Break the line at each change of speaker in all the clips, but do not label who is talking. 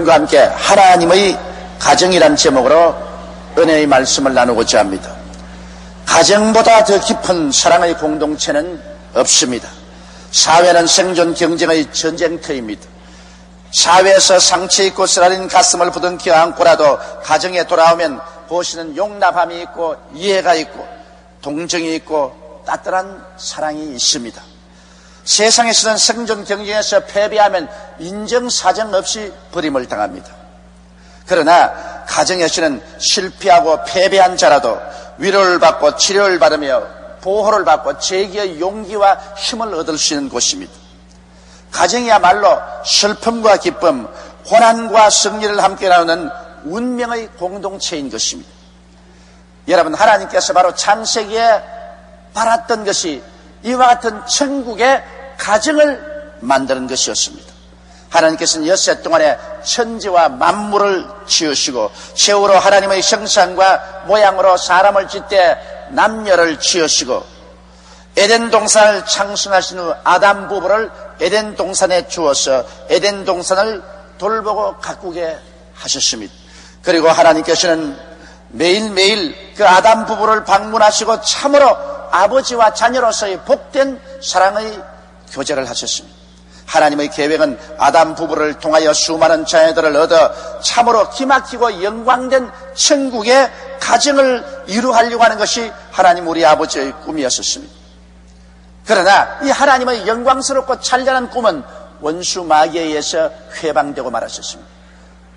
과 함께 하나님의 가정이란 제목으로 은혜의 말씀을 나누고자 합니다. 가정보다 더 깊은 사랑의 공동체는 없습니다. 사회는 생존 경쟁의 전쟁터입니다. 사회에서 상처있고 쓰라린 가슴을 부둥켜 안고라도 가정에 돌아오면 보시는 용납함이 있고 이해가 있고 동정이 있고 따뜻한 사랑이 있습니다. 세상에서는 생존 경쟁에서 패배하면 인정사정 없이 버림을 당합니다. 그러나 가정에서는 실패하고 패배한 자라도 위로를 받고 치료를 받으며 보호를 받고 재기의 용기와 힘을 얻을 수 있는 곳입니다. 가정이야말로 슬픔과 기쁨, 고난과 승리를 함께 나누는 운명의 공동체인 것입니다. 여러분, 하나님께서 바로 창세기에 바랐던 것이 이와 같은 천국의 가정을 만드는 것이었습니다. 하나님께서는 엿새 동안에 천지와 만물을 지으시고 최후로 하나님의 형상과 모양으로 사람을 짓되 남녀를 지으시고 에덴 동산을 창설하신 후 아담 부부를 에덴 동산에 주어서 에덴 동산을 돌보고 가꾸게 하셨습니다. 그리고 하나님께서는 매일매일 그 아담 부부를 방문하시고 참으로 아버지와 자녀로서의 복된 사랑의 교제를 하셨습니다. 하나님의 계획은 아담 부부를 통하여 수많은 자녀들을 얻어 참으로 기막히고 영광된 천국의 가정을 이루하려고 하는 것이 하나님 우리 아버지의 꿈이었습니다. 그러나 이 하나님의 영광스럽고 찬란한 꿈은 원수 마귀에 의해서 회방되고 말았었습니다.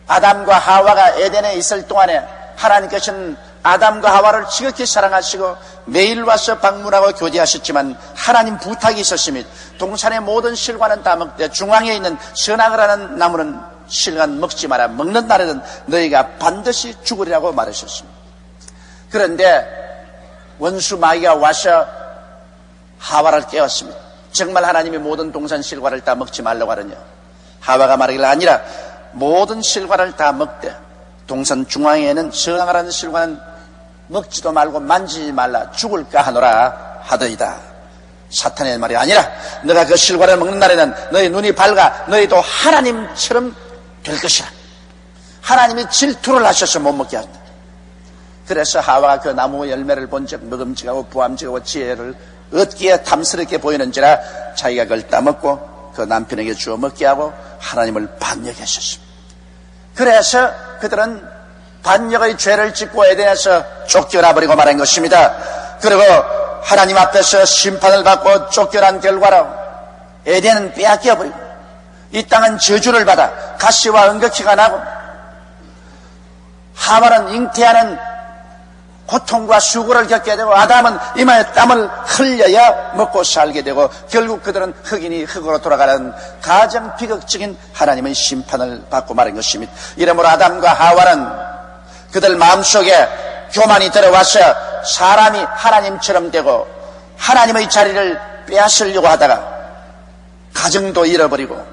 아담과 하와가 에덴에 있을 동안에 하나님께서는 아담과 하와를 지극히 사랑하시고 매일 와서 방문하고 교제하셨지만 하나님 부탁이 있었습니다. 동산의 모든 실과는 다 먹되 중앙에 있는 선악을 하는 나무는 실과는 먹지 마라. 먹는 날에는 너희가 반드시 죽으리라고 말하셨습니다. 그런데 원수 마귀가 와서 하와를 깨웠습니다. 정말 하나님이 모든 동산 실과를 다 먹지 말라고 하느냐. 하와가 말하길 아니라 모든 실과를 다 먹되 동산 중앙에는 선악을 하는 실과는 먹지도 말고 만지지 말라. 죽을까 하노라 하더이다. 사탄의 말이 아니라 너가 그 실과를 먹는 날에는 너희 눈이 밝아 너희도 하나님처럼 될 것이라. 하나님이 질투를 하셔서 못 먹게 한다. 그래서 하와가 그 나무 열매를 본즉 먹음직하고 부함직하고 지혜를 얻기에 탐스럽게 보이는지라 자기가 그걸 따먹고 그 남편에게 주어 먹게 하고 하나님을 반역하셨습니다. 그래서 그들은 반역의 죄를 짓고 에덴에서 쫓겨나버리고 말한 것입니다. 그리고 하나님 앞에서 심판을 받고 쫓겨난 결과로 에덴은 빼앗겨버리고 이 땅은 저주를 받아 가시와 은극히가 나고 하와는 잉태하는 고통과 수고를 겪게 되고 아담은 이마에 땀을 흘려야 먹고 살게 되고 결국 그들은 흑인이 흑으로 돌아가는 가장 비극적인 하나님의 심판을 받고 말한 것입니다. 이러므로 아담과 하와는 그들 마음속에 교만이 들어와서 사람이 하나님처럼 되고 하나님의 자리를 빼앗으려고 하다가 가정도 잃어버리고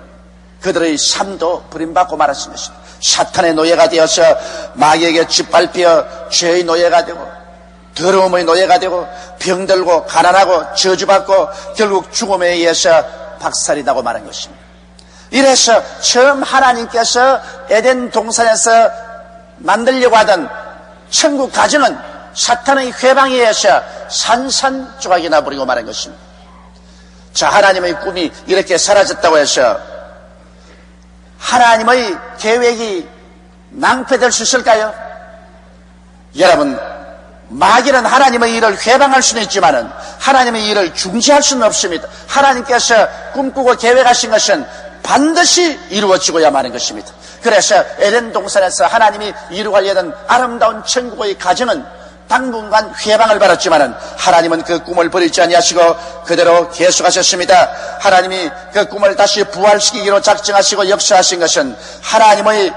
그들의 삶도 버림받고 말았을 것입니다. 사탄의 노예가 되어서 마귀에게 짓밟혀 죄의 노예가 되고 더러움의 노예가 되고 병들고 가난하고 저주받고 결국 죽음에 의해서 박살이 나고 말한 것입니다. 이래서 처음 하나님께서 에덴 동산에서 만들려고 하던 천국 가정은 사탄의 회방에 의해서 산산조각이 나버리고 말한 것입니다. 자, 하나님의 꿈이 이렇게 사라졌다고 해서 하나님의 계획이 낭패될 수 있을까요? 여러분, 마귀는 하나님의 일을 회방할 수는 있지만은 하나님의 일을 중지할 수는 없습니다. 하나님께서 꿈꾸고 계획하신 것은 반드시 이루어지고야만 하는 것입니다. 그래서 에덴 동산에서 하나님이 이루려던 아름다운 천국의 가정은 당분간 회방을 받았지만은 하나님은 그 꿈을 버리지 아니하시고 그대로 계속하셨습니다. 하나님이 그 꿈을 다시 부활시키기로 작정하시고 역사하신 것은 하나님의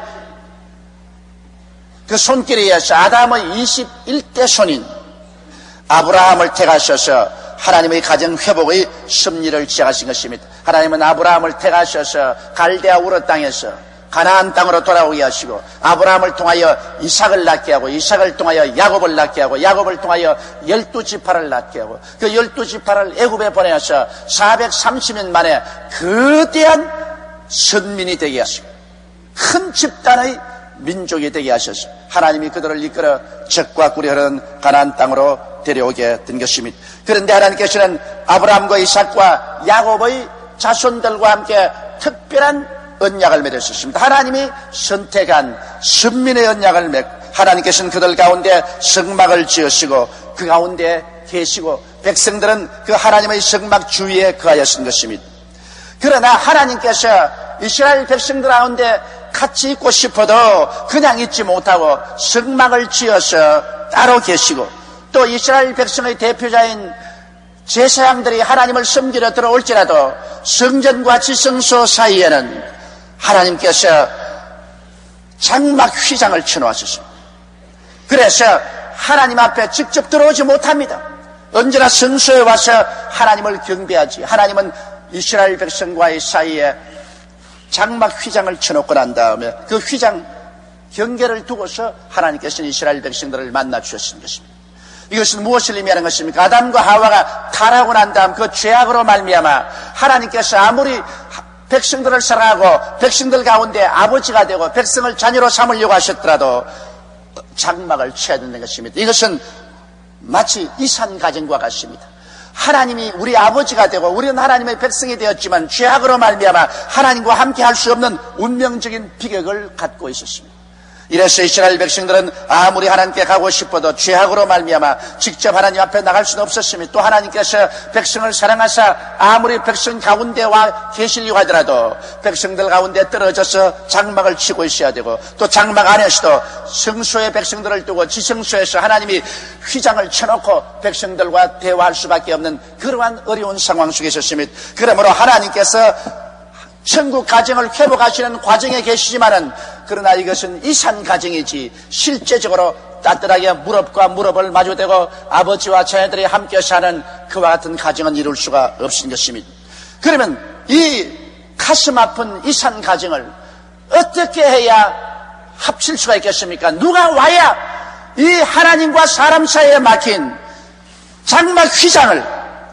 그 손길에 의해서 아담의 21대 손인 아브라함을 택하셔서 하나님의 가정 회복의 섭리를 시작하신 것입니다. 하나님은 아브라함을 택하셔서 갈대아 우르 땅에서 가나안 땅으로 돌아오게 하시고 아브라함을 통하여 이삭을 낳게 하고 이삭을 통하여 야곱을 낳게 하고 야곱을 통하여 12지파를 낳게 하고 그 12지파를 애굽에 보내서 430년 만에 거대한 선민이 되게 하시고 큰 집단의 민족이 되게 하셔서 하나님이 그들을 이끌어 젖과 꿀이 흐르는 가나안 땅으로 데려오게 된 것입니다. 그런데 하나님께서는 아브라함과 이삭과 야곱의 자손들과 함께 특별한 언약을 맺으셨습니다. 하나님이 선택한 선민의 언약을 맺고 하나님께서는 그들 가운데 성막을 지으시고 그 가운데 계시고 백성들은 그 하나님의 성막 주위에 거하였던 것입니다. 그러나 하나님께서 이스라엘 백성들 가운데 같이 있고 싶어도 그냥 있지 못하고 성막을 지어서 따로 계시고 또 이스라엘 백성의 대표자인 제사장들이 하나님을 섬기러 들어올지라도 성전과 지성소 사이에는 하나님께서 장막 휘장을 쳐놓았습니다. 그래서 하나님 앞에 직접 들어오지 못합니다. 언제나 성소에 와서 하나님을 경배하지. 하나님은 이스라엘 백성과의 사이에 장막 휘장을 쳐놓고 난 다음에 그 휘장 경계를 두고서 하나님께서는 이스라엘 백성들을 만나 주셨던 것입니다. 이것은 무엇을 의미하는 것입니까? 아담과 하와가 타락하고 난 다음 그 죄악으로 말미암아 하나님께서 아무리 백성들을 사랑하고 백성들 가운데 아버지가 되고 백성을 자녀로 삼으려고 하셨더라도 장막을 쳐야 되는 것입니다. 이것은 마치 이산 가정과 같습니다. 하나님이 우리 아버지가 되고 우리는 하나님의 백성이 되었지만 죄악으로 말미암아 하나님과 함께 할 수 없는 운명적인 비극을 갖고 있었습니다. 이래서 이스라엘 백성들은 아무리 하나님께 가고 싶어도 죄악으로 말미암아 직접 하나님 앞에 나갈 수는 없었습니다. 또 하나님께서 백성을 사랑하사 아무리 백성 가운데 와 계시려고 하더라도 백성들 가운데 떨어져서 장막을 치고 있어야 되고 또 장막 안에서도 성소의 백성들을 두고 지성소에서 하나님이 휘장을 쳐놓고 백성들과 대화할 수밖에 없는 그러한 어려운 상황 속에 있었습니다. 그러므로 하나님께서 천국 가정을 회복하시는 과정에 계시지만은 그러나 이것은 이산 가정이지 실제적으로 따뜻하게 무릎과 무릎을 마주대고 아버지와 자녀들이 함께 사는 그와 같은 가정은 이룰 수가 없는 것입니다. 그러면 이 가슴 아픈 이산 가정을 어떻게 해야 합칠 수가 있겠습니까? 누가 와야 이 하나님과 사람 사이에 막힌 장막 휘장을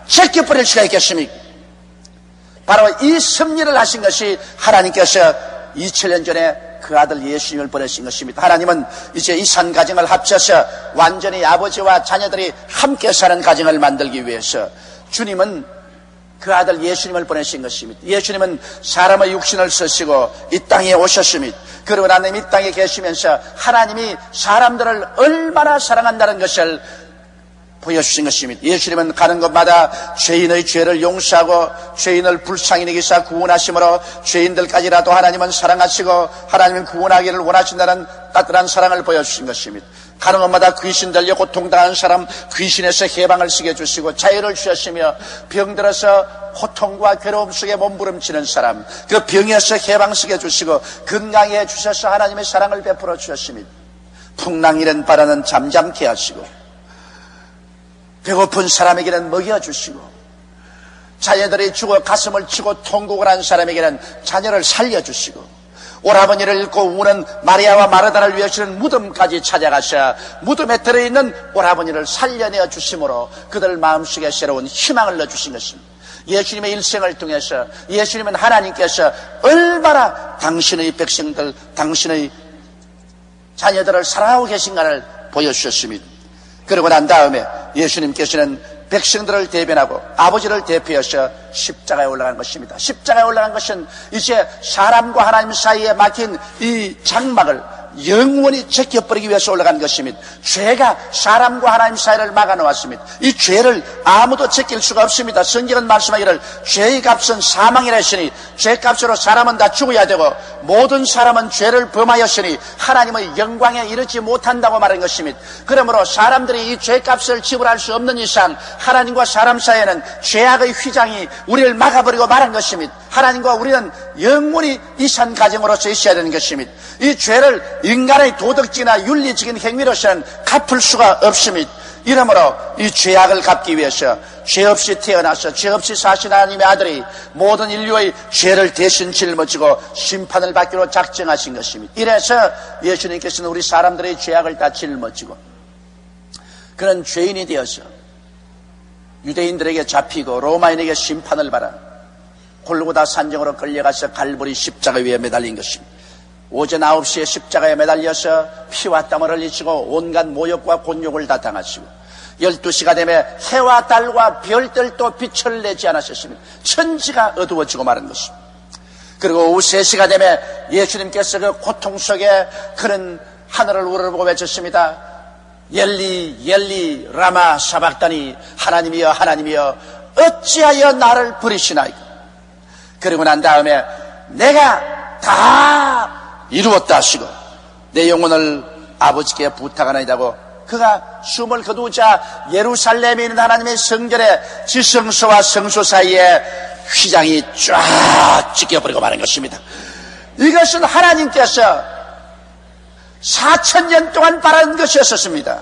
제껴버릴 수가 있겠습니까? 바로 이 섭리를 하신 것이 하나님께서 2000년 전에 그 아들 예수님을 보내신 것입니다. 하나님은 이제 이 산 가정을 합쳐서 완전히 아버지와 자녀들이 함께 사는 가정을 만들기 위해서 주님은 그 아들 예수님을 보내신 것입니다. 예수님은 사람의 육신을 쓰시고 이 땅에 오셨습니다. 그리고 하나님 이 땅에 계시면서 하나님이 사람들을 얼마나 사랑한다는 것을 보여주신 것입니다. 예수님은 가는 곳마다 죄인의 죄를 용서하고 죄인을 불쌍히 여기사 구원하심으로 죄인들까지라도 하나님은 사랑하시고 하나님은 구원하기를 원하신다는 따뜻한 사랑을 보여주신 것입니다. 가는 곳마다 귀신 들려 고통당하는 사람 귀신에서 해방을 쓰게 해주시고 자유를 주셨으며 병들어서 고통과 괴로움 속에 몸부림치는 사람 그 병에서 해방 쓰게 해주시고 건강해 해주셔서 하나님의 사랑을 베풀어 주셨습니다. 풍랑이는 바라는 잠잠케 하시고 배고픈 사람에게는 먹여주시고 자녀들이 죽어 가슴을 치고 통곡을 한 사람에게는 자녀를 살려주시고 오라버니를 잃고 우는 마리아와 마르다를 위해서는 무덤까지 찾아가셔 무덤에 들어있는 오라버니를 살려내어 주심으로 그들 마음속에 새로운 희망을 넣어주신 것입니다. 예수님의 일생을 통해서 예수님은 하나님께서 얼마나 당신의 백성들 당신의 자녀들을 사랑하고 계신가를 보여주셨습니다. 그러고 난 다음에 예수님께서는 백성들을 대변하고 아버지를 대표해서 십자가에 올라간 것입니다. 십자가에 올라간 것은 이제 사람과 하나님 사이에 막힌 이 장막을 영원히 제껴버리기 위해서 올라간 것입니다. 죄가 사람과 하나님 사이를 막아놓았습니다. 이 죄를 아무도 제낄 수가 없습니다. 성경은 말씀하기를 죄의 값은 사망이라 했으니 죄값으로 사람은 다 죽어야 되고 모든 사람은 죄를 범하였으니 하나님의 영광에 이르지 못한다고 말한 것입니다. 그러므로 사람들이 이 죄값을 지불할 수 없는 이상 하나님과 사람 사이에는 죄악의 휘장이 우리를 막아버리고 말한 것입니다. 하나님과 우리는 영원히 이산 가정으로서 있어야 되는 것입니다. 이 죄를 인간의 도덕적이나 윤리적인 행위로서는 갚을 수가 없습니다. 이러므로 이 죄악을 갚기 위해서 죄 없이 태어나서 죄 없이 사신 하나님의 아들이 모든 인류의 죄를 대신 짊어지고 심판을 받기로 작정하신 것입니다. 이래서 예수님께서는 우리 사람들의 죄악을 다 짊어지고 그런 죄인이 되어서 유대인들에게 잡히고 로마인에게 심판을 받아 골고다 산정으로 끌려가서 갈보리 십자가 위에 매달린 것입니다. 오전 9시에 십자가에 매달려서 피와 땀을 흘리시고 온갖 모욕과 곤욕을 다 당하시고 12시가 되면 해와 달과 별들도 빛을 내지 않으셨습니다. 천지가 어두워지고 마는 것입니다. 그리고 오후 3시가 되면 예수님께서 그 고통 속에 그런 하늘을 우러보고 외쳤습니다. 엘리 엘리 라마 사박다니, 하나님이여 하나님이여 어찌하여 나를 버리시나이까. 그리고 난 다음에 내가 다 이루었다 하시고 내 영혼을 아버지께 부탁하나이다고 그가 숨을 거두자 예루살렘에 있는 하나님의 성전의 지성소와 성소 사이에 휘장이 쫙 찢겨버리고 마는 것입니다. 이것은 하나님께서 4000년 동안 바란 것이었습니다.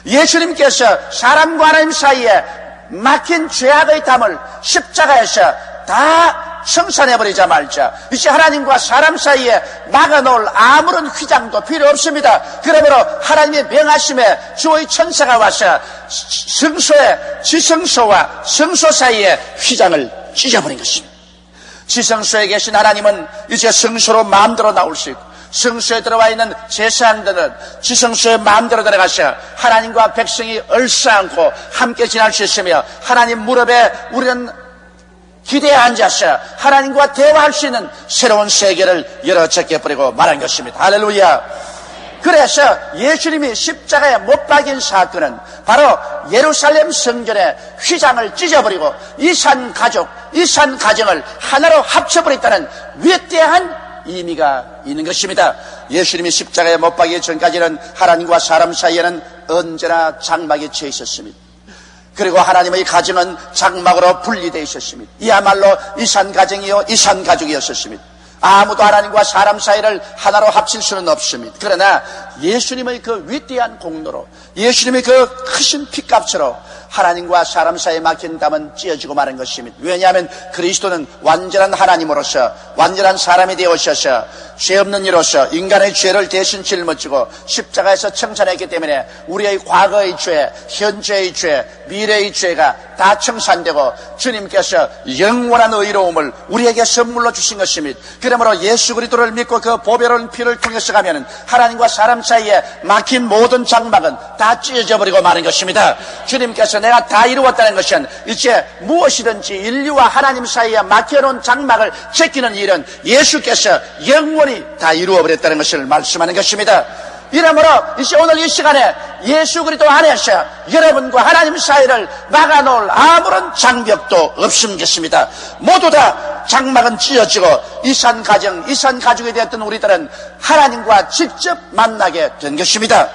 예수님께서 사람과 하나님 사이에 막힌 죄악의 담을 십자가에서 다 청산해버리자 말자 이제 하나님과 사람 사이에 막아놓을 아무런 휘장도 필요 없습니다. 그러므로 하나님의 명하심에 주의 천사가 와서 성소의 지성소와 성소 사이에 휘장을 찢어버린 것입니다. 지성소에 계신 하나님은 이제 성소로 마음대로 나올 수 있고 성소에 들어와 있는 제사장들은 지성소에 마음대로 들어가서 하나님과 백성이 얼싸안고 함께 지날 수 있으며 하나님 무릎에 우리는 기대에 앉아서 하나님과 대화할 수 있는 새로운 세계를 열어젖혀버리고 말한 것입니다. 할렐루야. 그래서 예수님이 십자가에 못 박인 사건은 바로 예루살렘 성전의 휘장을 찢어버리고 이산 가족, 이산 가정을 하나로 합쳐버렸다는 위대한 의미가 있는 것입니다. 예수님이 십자가에 못 박이기 전까지는 하나님과 사람 사이에는 언제나 장막이 처해 있었습니다. 그리고 하나님의 가정은 장막으로 분리되어 있었습니다. 이야말로 이산 가정이요 이산 가족이었습니다. 아무도 하나님과 사람 사이를 하나로 합칠 수는 없습니다. 그러나 예수님의 그 위대한 공로로 예수님의 그 크신 피값으로 하나님과 사람 사이에 막힌 담은 찢어지고 마는 것입니다. 왜냐하면 그리스도는 완전한 하나님으로서 완전한 사람이 되어 오셔서 죄 없는 이로서 인간의 죄를 대신 짊어지고 십자가에서 청산했기 때문에 우리의 과거의 죄, 현재의 죄, 미래의 죄가 다 청산되고 주님께서 영원한 의로움을 우리에게 선물로 주신 것입니다. 그러므로 예수 그리스도를 믿고 그 보배로운 피를 통해서 가면 하나님과 사람 사이에 막힌 모든 장막은 다 찢어져 버리고 마는 것입니다. 주님께서 내가 다 이루었다는 것은 이제 무엇이든지 인류와 하나님 사이에 막혀놓은 장막을 제끼는 일은 예수께서 영원히 다 이루어버렸다는 것을 말씀하는 것입니다. 이러므로 이제 오늘 이 시간에 예수 그리스도 안에서 여러분과 하나님 사이를 막아놓을 아무런 장벽도 없습니다. 모두 다 장막은 찢어지고 이산 가정, 이산 가족이 되었던 우리들은 하나님과 직접 만나게 된 것입니다.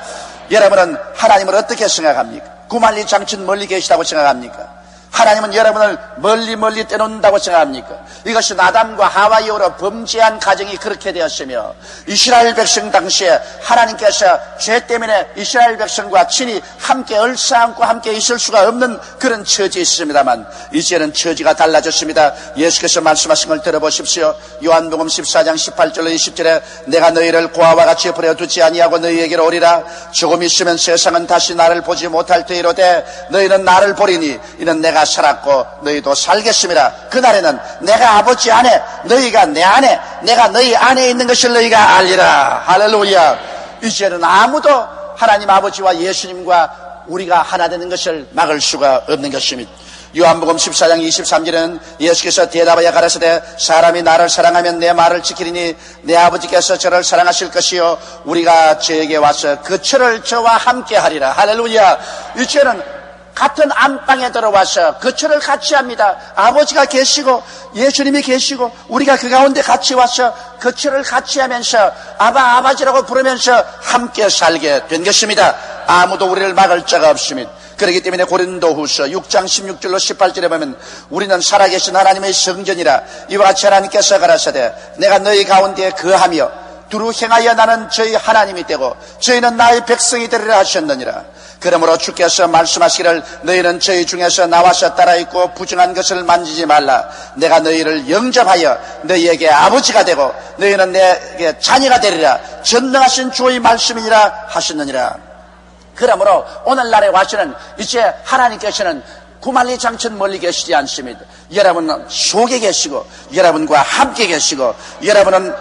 여러분은 하나님을 어떻게 생각합니까? 구만리 장천 멀리 계시다고 생각합니까? 하나님은 여러분을 멀리 떼놓는다고 생각합니까? 이것은 아담과 하와 이후로 범죄한 가정이 그렇게 되었으며 이스라엘 백성 당시에 하나님께서 죄 때문에 이스라엘 백성과 친히 함께 얼싸안고 함께 있을 수가 없는 그런 처지에 있습니다만 이제는 처지가 달라졌습니다. 예수께서 말씀하신 걸 들어보십시오. 요한복음 14장 18절로 20절에 내가 너희를 고아와 같이 버려두지 아니하고 너희에게로 오리라. 조금 있으면 세상은 다시 나를 보지 못할 터이로되 너희는 나를 보리니 이는 내가 살았고 너희도 살겠습니다. 그날에는 내가 아버지 안에 너희가 내 안에 내가 너희 안에 있는 것을 너희가 알리라. 할렐루야. 이제는 아무도 하나님 아버지와 예수님과 우리가 하나 되는 것을 막을 수가 없는 것입니다. 요한복음 14장 23절에는 예수께서 대답하여 가라사대 사람이 나를 사랑하면 내 말을 지키리니 내 아버지께서 저를 사랑하실 것이요 우리가 저에게 와서 그 철을 저와 함께 하리라. 할렐루야. 이제는 같은 안방에 들어와서 거처를 같이 합니다. 아버지가 계시고 예수님이 계시고 우리가 그 가운데 같이 와서 거처를 같이 하면서 아버지라고 부르면서 함께 살게 된 것입니다. 아무도 우리를 막을 자가 없습니다. 그렇기 때문에 고린도후서 6장 16절로 18절에 보면 우리는 살아계신 하나님의 성전이라 이와 같이 하나님께서 가라사대 내가 너희 가운데 거하며 두루 행하여 나는 저희 하나님이 되고 저희는 나의 백성이 되리라 하셨느니라. 그러므로 주께서 말씀하시기를 너희는 저희 중에서 나와서 따라있고 부정한 것을 만지지 말라. 내가 너희를 영접하여 너희에게 아버지가 되고 너희는 내게 자녀가 되리라. 전능하신 주의 말씀이니라 하셨느니라. 그러므로 오늘날에 와서는 이제 하나님께서는 구만리 장천 멀리 계시지 않습니다. 여러분은 속에 계시고 여러분과 함께 계시고 여러분은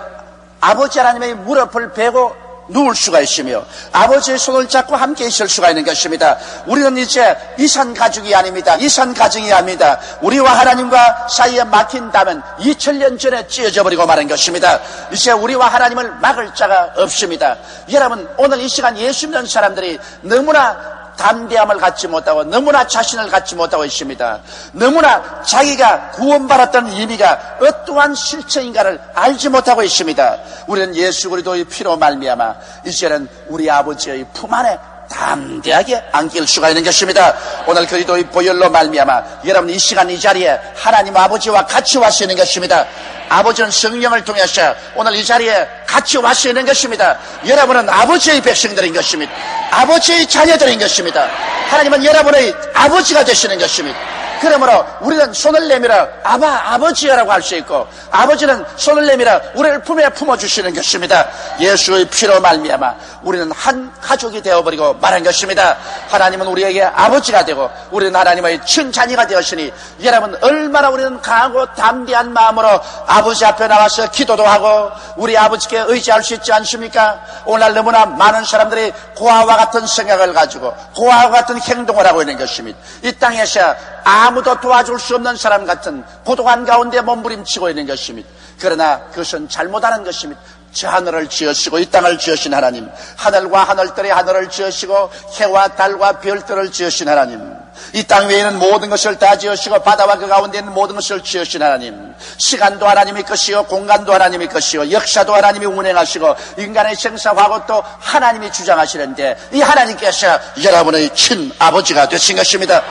아버지 하나님의 무릎을 베고 누울 수가 있으며 아버지의 손을 잡고 함께 있을 수가 있는 것입니다. 우리는 이제 이산 가족이 아닙니다. 이산 가정이 아닙니다. 우리와 하나님과 사이에 막힌 담은 2000년 전에 찢어져 버리고 마는 것입니다. 이제 우리와 하나님을 막을 자가 없습니다. 여러분, 오늘 이 시간 예수 믿는 사람들이 너무나 담대함을 갖지 못하고 너무나 자신을 갖지 못하고 있습니다. 너무나 자기가 구원받았다는 의미가 어떠한 실체인가를 알지 못하고 있습니다. 우리는 예수 그리스도의 피로 말미암아 이제는 우리 아버지의 품 안에 담대하게 안길 수가 있는 것입니다. 오늘 그리스도의 보혈로 말미암아 여러분 이 시간 이 자리에 하나님 아버지와 같이 와 있는 것입니다. 아버지는 성령을 통해서 오늘 이 자리에 같이 와 있는 것입니다. 여러분은 아버지의 백성들인 것입니다. 아버지의 자녀들인 것입니다. 하나님은 여러분의 아버지가 되시는 것입니다. 그러므로 우리는 손을 내밀어 아버지라고 할 수 있고 아버지는 손을 내밀어 우리를 품에 품어주시는 것입니다. 예수의 피로 말미암아 우리는 한 가족이 되어버리고 말한 것입니다. 하나님은 우리에게 아버지가 되고 우리는 하나님의 친자녀가 되었으니 여러분 얼마나 우리는 강하고 담대한 마음으로 아버지 앞에 나와서 기도도 하고 우리 아버지께 의지할 수 있지 않습니까? 오늘날 너무나 많은 사람들이 고아와 같은 생각을 가지고 고아와 같은 행동을 하고 있는 것입니다. 이 땅에서 아무도 도와줄 수 없는 사람 같은 고독한 가운데 몸부림치고 있는 것입니다. 그러나 그것은 잘못하는 것입니다. 저 하늘을 지으시고 이 땅을 지으신 하나님, 하늘과 하늘들의 하늘을 지으시고 해와 달과 별들을 지으신 하나님, 이 땅 외에는 모든 것을 다 지으시고 바다와 그 가운데 있는 모든 것을 지으신 하나님, 시간도 하나님의 것이요 공간도 하나님의 것이요 역사도 하나님이 운행하시고 인간의 생사화고 또 하나님이 주장하시는데 이 하나님께서 여러분의 친아버지가 되신 것입니다.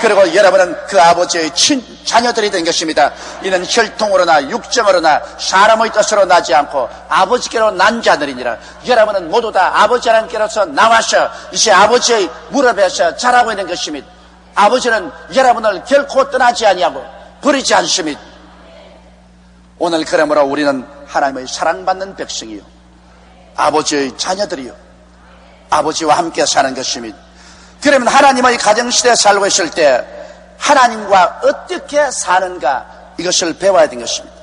그리고 여러분은 그 아버지의 친자녀들이 된 것입니다. 이는 혈통으로나 육정으로나 사람의 뜻으로 나지 않고 아버지께로 난 자들이니라. 여러분은 모두 다 아버지 하나님께로서 나와서 이제 아버지의 무릎에서 자라고 있는 것입니다. 아버지는 여러분을 결코 떠나지 아니하고 버리지 않습니다. 오늘 그러므로 우리는 하나님의 사랑받는 백성이요 아버지의 자녀들이요 아버지와 함께 사는 것입니다. 그러면 하나님의 가정시대에 살고 있을 때 하나님과 어떻게 사는가 이것을 배워야 되는 것입니다.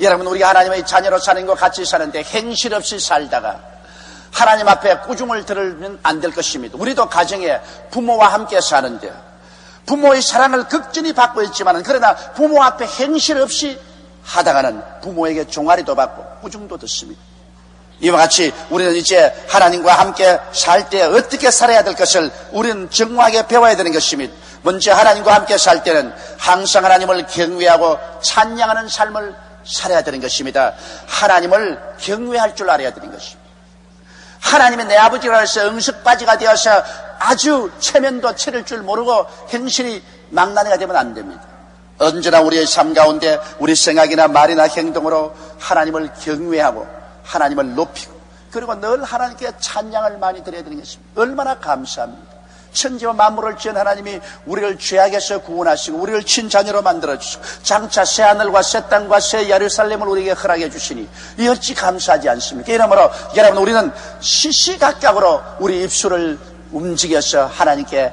여러분 우리가 하나님의 자녀로 사는 것 같이 사는데 행실 없이 살다가 하나님 앞에 꾸중을 들으면 안 될 것입니다. 우리도 가정에 부모와 함께 사는데 부모의 사랑을 극진히 받고 있지만 그러나 부모 앞에 행실 없이 하다가는 부모에게 종아리도 받고 꾸중도 듣습니다. 이와 같이 우리는 이제 하나님과 함께 살 때 어떻게 살아야 될 것을 우리는 정확하게 배워야 되는 것입니다. 먼저 하나님과 함께 살 때는 항상 하나님을 경외하고 찬양하는 삶을 살아야 되는 것입니다. 하나님을 경외할 줄 알아야 되는 것입니다. 하나님이 내 아버지라 해서 응석바지가 되어서 아주 체면도 치를 줄 모르고 행실이 망나니가 되면 안 됩니다. 언제나 우리의 삶 가운데 우리 생각이나 말이나 행동으로 하나님을 경외하고 하나님을 높이고 그리고 늘 하나님께 찬양을 많이 드려야 되는 것입니다. 얼마나 감사합니다. 천지와 만물을 지은 하나님이 우리를 죄악에서 구원하시고 우리를 친자녀로 만들어주시고 장차 새 하늘과 새 땅과 새 예루살렘을 우리에게 허락해 주시니 이 어찌 감사하지 않습니까? 이러므로 여러분 우리는 시시각각으로 우리 입술을 움직여서 하나님께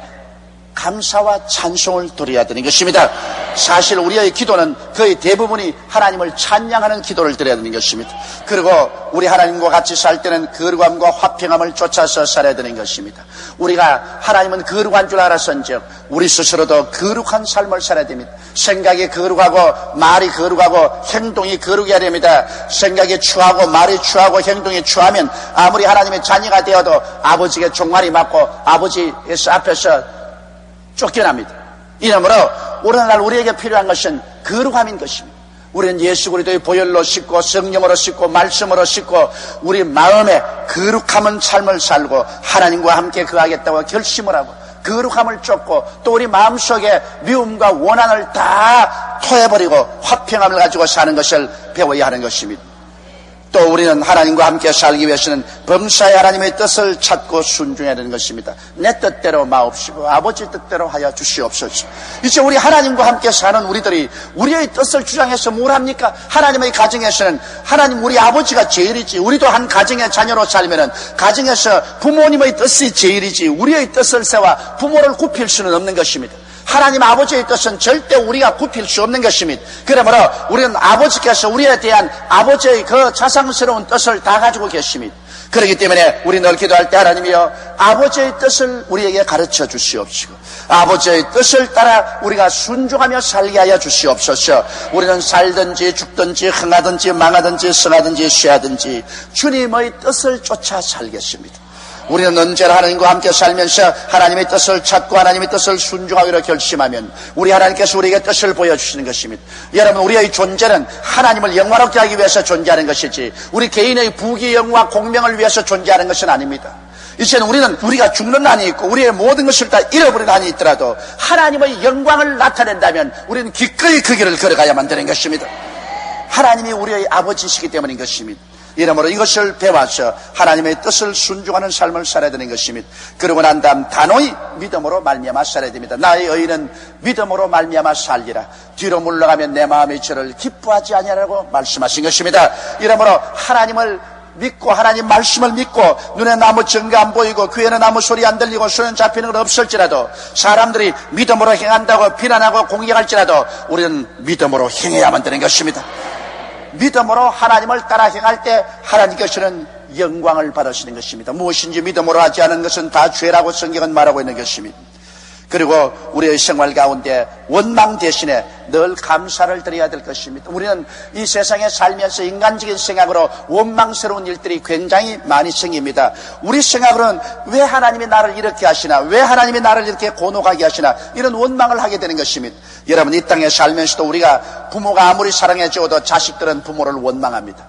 감사와 찬송을 드려야 되는 것입니다. 사실 우리의 기도는 거의 대부분이 하나님을 찬양하는 기도를 드려야 되는 것입니다. 그리고 우리 하나님과 같이 살 때는 거룩함과 화평함을 쫓아서 살아야 되는 것입니다. 우리가 하나님은 거룩한 줄 알았은즉 우리 스스로도 거룩한 삶을 살아야 됩니다. 생각이 거룩하고 말이 거룩하고 행동이 거룩해야 됩니다. 생각이 추하고 말이 추하고 행동이 추하면 아무리 하나님의 자녀가 되어도 아버지에게 종말이 맞고 아버지 앞에서 쫓겨납니다. 이러므로 오늘날 우리에게 필요한 것은 거룩함인 것입니다. 우리는 예수 그리스도의 보혈로 씻고 성령으로 씻고 말씀으로 씻고 우리 마음에 거룩함은 삶을 살고 하나님과 함께 거하겠다고 결심을 하고 거룩함을 쫓고 또 우리 마음속에 미움과 원한을 다 토해버리고 화평함을 가지고 사는 것을 배워야 하는 것입니다. 또 우리는 하나님과 함께 살기 위해서는 범사에 하나님의 뜻을 찾고 순종해야 되는 것입니다. 내 뜻대로 마옵시고 아버지 뜻대로 하여 주시옵소서. 이제 우리 하나님과 함께 사는 우리들이 우리의 뜻을 주장해서 뭘 합니까? 하나님의 가정에서는 하나님 우리 아버지가 제일이지 우리도 한 가정의 자녀로 살면은 가정에서 부모님의 뜻이 제일이지 우리의 뜻을 세워 부모를 굽힐 수는 없는 것입니다. 하나님 아버지의 뜻은 절대 우리가 굽힐 수 없는 것입니다. 그러므로 우리는 아버지께서 우리에 대한 아버지의 그 자상스러운 뜻을 다 가지고 계십니다. 그렇기 때문에 우리 늘 기도할 때 하나님이여 아버지의 뜻을 우리에게 가르쳐 주시옵시고 아버지의 뜻을 따라 우리가 순종하며 살게 하여 주시옵소서. 우리는 살든지 죽든지 흥하든지 망하든지 성하든지 쇠하든지 주님의 뜻을 쫓아 살겠습니다. 우리는 언제나 하나님과 함께 살면서 하나님의 뜻을 찾고 하나님의 뜻을 순종하기로 결심하면 우리 하나님께서 우리에게 뜻을 보여주시는 것입니다. 여러분, 우리의 존재는 하나님을 영화롭게 하기 위해서 존재하는 것이지 우리 개인의 부귀 영화 공명을 위해서 존재하는 것은 아닙니다. 이제는 우리가 죽는 한이 있고 우리의 모든 것을 다 잃어버린 한이 있더라도 하나님의 영광을 나타낸다면 우리는 기꺼이 그 길을 걸어가야만 되는 것입니다. 하나님이 우리의 아버지시기 때문인 것입니다. 이러므로 이것을 배워서 하나님의 뜻을 순종하는 삶을 살아야 되는 것입니다. 그러고 난 다음 단호히 믿음으로 말미암아 살아야 됩니다. 나의 의인은 믿음으로 말미암아 살리라. 뒤로 물러가면 내 마음이 저를 기뻐하지 아니하라고 말씀하신 것입니다. 이러므로 하나님을 믿고 하나님 말씀을 믿고 눈에 아무 증거 안 보이고 귀에는 아무 소리 안 들리고 손에 잡히는 건 없을지라도 사람들이 믿음으로 행한다고 비난하고 공격할지라도 우리는 믿음으로 행해야만 되는 것입니다. 믿음으로 하나님을 따라 행할 때 하나님께서는 영광을 받으시는 것입니다. 무엇인지 믿음으로 하지 않은 것은 다 죄라고 성경은 말하고 있는 것입니다. 그리고 우리의 생활 가운데 원망 대신에 늘 감사를 드려야 될 것입니다. 우리는 이 세상에 살면서 인간적인 생각으로 원망스러운 일들이 굉장히 많이 생깁니다. 우리 생각으로는 왜 하나님이 나를 이렇게 하시나, 왜 하나님이 나를 이렇게 곤혹하게 하시나, 이런 원망을 하게 되는 것입니다. 여러분, 이 땅에 살면서도 우리가 부모가 아무리 사랑해 주어도 자식들은 부모를 원망합니다.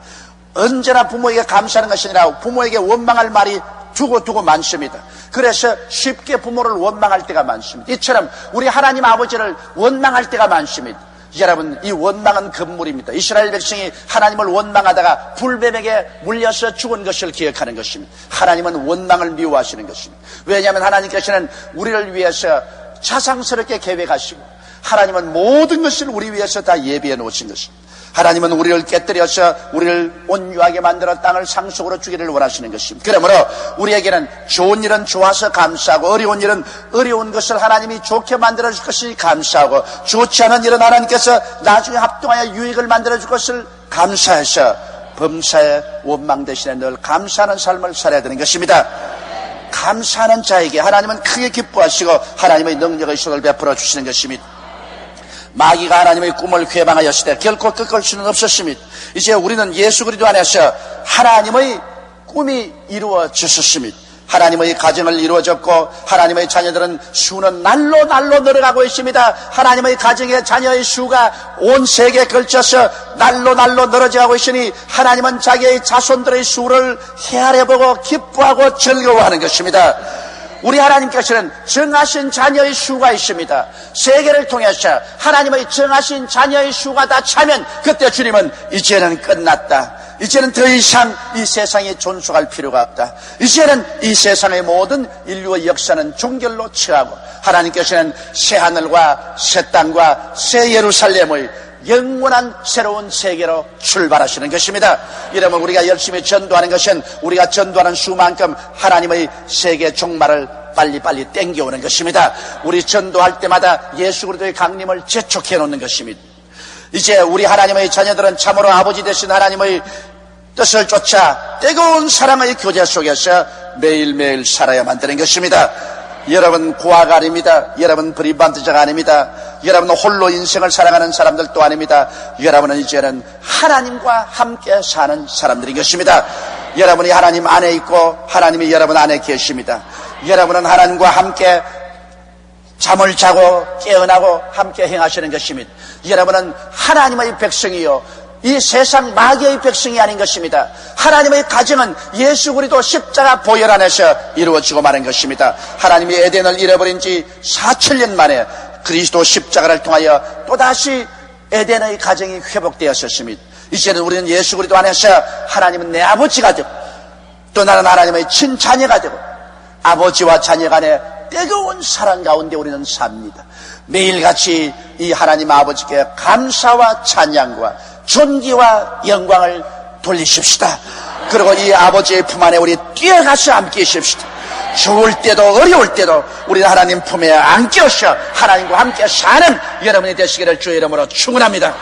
언제나 부모에게 감사하는 것이 아니라 부모에게 원망할 말이 두고 많습니다. 그래서 쉽게 부모를 원망할 때가 많습니다. 이처럼 우리 하나님 아버지를 원망할 때가 많습니다. 여러분, 이 원망은 금물입니다. 이스라엘 백성이 하나님을 원망하다가 불뱀에게 물려서 죽은 것을 기억하는 것입니다. 하나님은 원망을 미워하시는 것입니다. 왜냐하면 하나님께서는 우리를 위해서 자상스럽게 계획하시고 하나님은 모든 것을 우리 위해서 다 예비해 놓으신 것입니다. 하나님은 우리를 깨뜨려서 우리를 온유하게 만들어 땅을 상속으로 주기를 원하시는 것입니다. 그러므로 우리에게는 좋은 일은 좋아서 감사하고 어려운 일은 어려운 것을 하나님이 좋게 만들어줄 것이 감사하고 좋지 않은 일은 하나님께서 나중에 합동하여 유익을 만들어줄 것을 감사해서 범사에 원망 대신에 늘 감사하는 삶을 살아야 되는 것입니다. 감사하는 자에게 하나님은 크게 기뻐하시고 하나님의 능력의 손을 베풀어 주시는 것입니다. 마귀가 하나님의 꿈을 회방하였을 때 결코 꺾을 수는 없었습니다. 이제 우리는 예수 그리스도 안에서 하나님의 꿈이 이루어졌습니다. 하나님의 가정을 이루어졌고 하나님의 자녀들은 수는 날로 늘어가고 있습니다. 하나님의 가정의 자녀의 수가 온 세계에 걸쳐서 날로 늘어져가고 있으니 하나님은 자기의 자손들의 수를 헤아려보고 기뻐하고 즐거워하는 것입니다. 우리 하나님께서는 정하신 자녀의 수가 있습니다. 세계를 통해서 하나님의 정하신 자녀의 수가 다 차면 그때 주님은 이제는 끝났다. 이제는 더 이상 이 세상에 존속할 필요가 없다. 이제는 이 세상의 모든 인류의 역사는 종결로 처하고 하나님께서는 새 하늘과 새 땅과 새 예루살렘의 영원한 새로운 세계로 출발하시는 것입니다. 이러면 우리가 열심히 전도하는 것은 우리가 전도하는 수만큼 하나님의 세계 종말을 빨리빨리 땡겨오는 것입니다. 우리 전도할 때마다 예수 그리스도의 강림을 재촉해 놓는 것입니다. 이제 우리 하나님의 자녀들은 참으로 아버지 되신 하나님의 뜻을 쫓아 뜨거운 사랑의 교제 속에서 매일매일 살아야만 되는 것입니다. 여러분 고아가 아닙니다. 여러분 브리반트자가 아닙니다. 여러분 홀로 인생을 살아가는 사람들도 아닙니다. 여러분은 이제는 하나님과 함께 사는 사람들인 것입니다. 여러분이 하나님 안에 있고 하나님이 여러분 안에 계십니다. 여러분은 하나님과 함께 잠을 자고 깨어나고 함께 행하시는 것입니다. 여러분은 하나님의 백성이요 이 세상 마귀의 백성이 아닌 것입니다. 하나님의 가정은 예수 그리스도 십자가 보혈 안에서 이루어지고 마는 것입니다. 하나님이 에덴을 잃어버린 지 4000년 만에 그리스도 십자가를 통하여 또다시 에덴의 가정이 회복되었습니다. 이제는 우리는 예수 그리스도 안에서 하나님은 내 아버지가 되고 또 나는 하나님의 친자녀가 되고 아버지와 자녀 간의 뜨거운 사랑 가운데 우리는 삽니다. 매일같이 이 하나님 아버지께 감사와 찬양과 존귀와 영광을 돌리십시다. 그리고 이 아버지의 품 안에 우리 뛰어가서 함께 있읍시다. 좋을 때도 어려울 때도 우리는 하나님 품에 안겨서 하나님과 함께 사는 여러분이 되시기를 주의 이름으로 축원합니다.